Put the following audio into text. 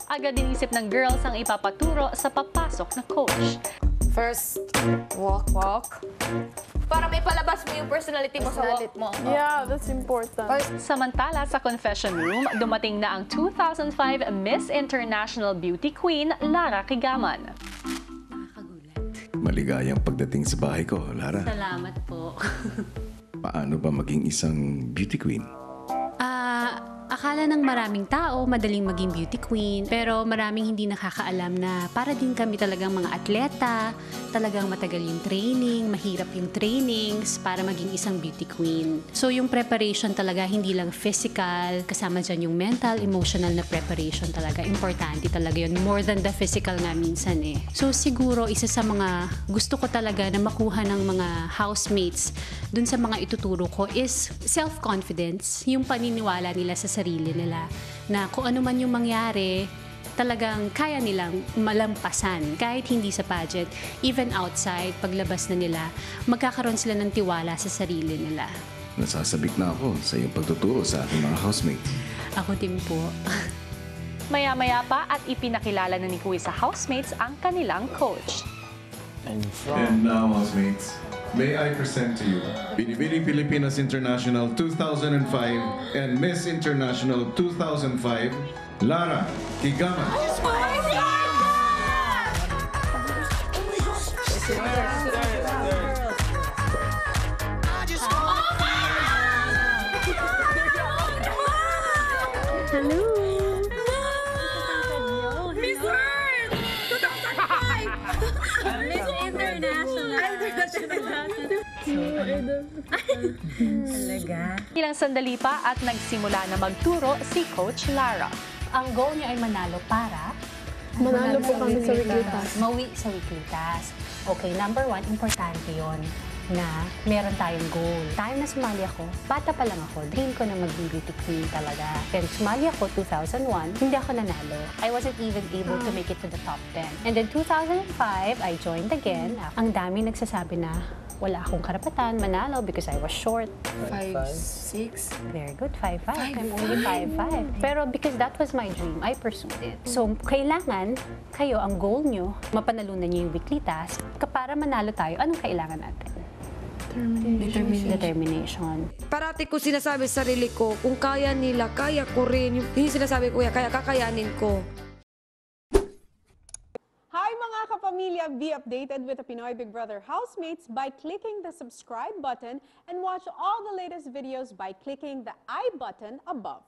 Agad inisip ng girls ang ipapaturo sa papasok na coach. First, walk. Para may palabas mo yung personality mo sa walk mo. Yeah, that's important. Samantala sa confession room, dumating na ang 2005 Miss International Beauty Queen, Lara Kigaman. Maligayang pagdating sa bahay ko, Lara. Salamat po. Paano ba maging isang beauty queen? Akala ng maraming tao madaling maging beauty queen, pero maraming hindi nakakaalam na para din kami talagang mga atleta, talagang matagal yung training, mahirap yung trainings para maging isang beauty queen. So yung preparation talaga hindi lang physical, kasama dyan yung mental, emotional na preparation talaga. Importante talaga yun, more than the physical nga minsan eh. So siguro isa sa mga gusto ko talaga na makuha ng mga housemates dun sa mga ituturo ko is self-confidence, yung paniniwala nila sa sarili nila na kung ano man yung mangyari, talagang kaya nilang malampasan kahit hindi sa pageant, even outside, paglabas na nila, magkakaroon sila ng tiwala sa sarili nila. Nasasabik na ako sa iyong pagtuturo sa ating mga housemates. Ako din po. Maya-maya pa at ipinakilala na ni Kuya sa housemates ang kanilang coach. And now, housemates, may I present to you Binibini Pilipinas International 2005 and Miss International 2005, Lara Kigaman. Hello! Miss Earth! 2005! Miss International! Talaga? Ilang sandali pa at nagsimula na magturo si Coach Lara. Ang goal niya ay manalo para? Manalo po kami sa weekly task. Mawi sa weekly task. Okay, number 1, importante yon na meron tayong goal. Time na sumali ako, bata pa lang ako, dream ko na maging beauty queen talaga. Then sumali ako 2001, hindi ako nanalo. I wasn't even able to make it to the top 10. And then 2005, I joined again. Ang dami nagsasabi na wala akong karapatan manalo because I was short. 5'6". Very good, 5'5". I'm only 5'5". Pero because that was my dream, I pursued it. So, kailangan kayo, ang goal nyo, mapanalunan nyo yung weekly task. Para manalo tayo, anong kailangan natin? Determination. Parati ko sinasabi sa sarili ko, kung kaya nila, kaya ko rin. Yung sinasabi ko, kaya kakayanin ko. Hi mga kapamilya! Be updated with the Pinoy Big Brother housemates by clicking the subscribe button and watch all the latest videos by clicking the I button above.